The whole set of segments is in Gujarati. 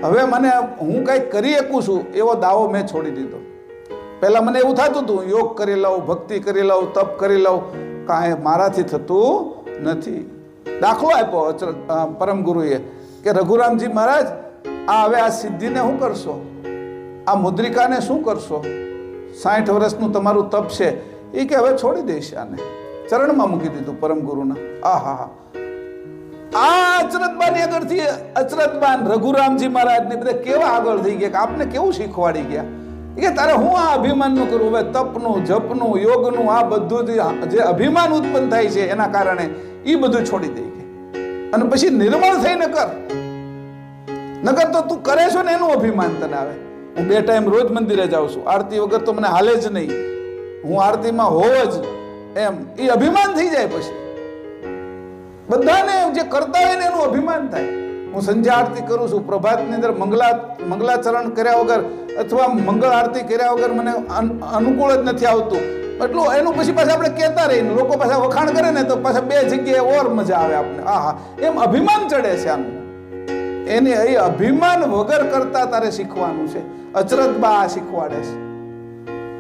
હવે મને હું કંઈક કરી શકું છું એવો દાવો મેં છોડી દીધો. પહેલાં મને એવું થતું હતું યોગ કરી લઉં, ભક્તિ કરી લઉં, તપ કરી લઉં, કાંઈ મારાથી થતું નથી. દાખલો આપ્યો પરમ ગુરુએ કે રઘુરામજી મહારાજ આ હવે આ સિદ્ધિને શું કરશો, આ મુદ્રિકાને શું કરશો, 60 વર્ષનું તમારું તપ છે એ કે હવે છોડી દઈશ, આને ચરણમાં મૂકી દીધું પરમ ગુરુના. આહા, આ અચરતબાની આગળથી અચરતબાન રઘુરામજી મહારાજને બધા કેવા આગળ થઈ ગયા કે આપને કેવું શીખવાડી ગયા કે તારે હું આ અભિમાનનું કરું. હવે તપનું, જપનું, યોગનું આ બધું જે અભિમાન ઉત્પન્ન થાય છે એના કારણે એ બધું છોડી દઈ ગયા અને પછી નિર્મળ થઈને કર. નકર તો તું કરે છો ને એનું અભિમાન તને આવે. હું 2 ટાઈમ રોજ મંદિરે જાઉં છું, આરતી વગર તો મને હાલે જ નહીં, હું આરતીમાં હોવ જ એમ, એ અભિમાન થઈ જાય. પછી બધાને જે કરતા હોય ને એનું અભિમાન થાય. હું સંધ્યા આરતી કરું છું, પ્રભાતની અંદર મંગલાચરણ કર્યા વગર અથવા મંગળ આરતી કર્યા વગર મને અનુકૂળ જ નથી આવતું, એટલું એનું પછી પાછા આપણે કહેતા રહીને લોકો પાછા વખાણ કરે ને તો પાછા 2 જગ્યાએ ઓર મજા આવે આપણે. આહા, એમ અભિમાન ચડે છે આનું. એને એ અભિમાન વગર કરતા તારે શીખવાનું છે. અચરતબા આ શીખવાડે છે,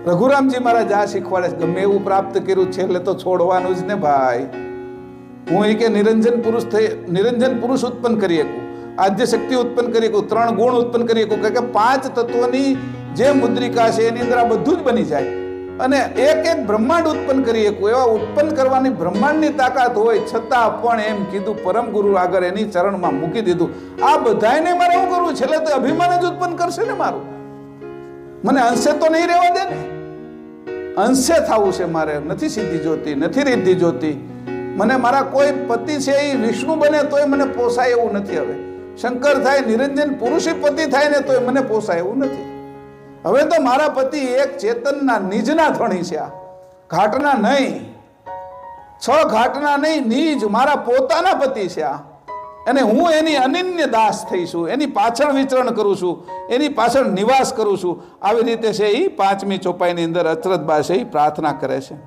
રઘુરામજી મહારાજ આ શીખવાડે છે. ગમે એવું પ્રાપ્ત કર્યું છે એટલે તો છોડવાનું જ ને ભાઈ. હું એ કે નિરંજન પુરુષ ઉત્પન્ન કરી શકું, આદ્ય શક્તિ ઉત્પન્ન કરી શકું, 3 ગુણ ઉત્પન્ન કરી શકું, કે 5 તત્વોની જે મુદ્રિકા છે એની અંદર આ બધું જ બની જાય અને એક બ્રહ્માંડ ઉત્પન્ન કરી શકું. એવા ઉત્પન્ન કરવાની બ્રહ્માંડની તાકાત હોય છતાં પણ એમ કીધું પરમ ગુરુ આગળ એની ચરણમાં મૂકી દીધું. આ બધાને મારે શું કરવું? છેલ્લે તો અભિમાન જ ઉત્પન્ન કરશે ને મારું. મને અંશે તો નહીં રહેવા દે ને, અંશે થવું છે મારે. નથી સિદ્ધિ જોતી, નથી રિદ્ધિ જોતી. મને મારા કોઈ પતિ છે એ વિષ્ણુ બને તોય મને પોસાય એવું નથી. હવે શંકર થાય, નિરંજન પુરુષે પતિ થાય ને તોય મને પોસાય એવું નથી. હવે તો મારા પતિ એક ચેતનના નિજના ધણી છે, આ ઘાટના નહીં, 6 ઘાટના નહીં, નિજ મારા પોતાના પતિ છે આ. અને હું એની અનન્ય દાસ થઈશું, એની પાછળ વિચરણ કરું છું, એની પાછળ નિવાસ કરું છું. આવી રીતે છે એ 5મી ચોપાઈની અંદર અચરતબા છે એ પ્રાર્થના કરે છે.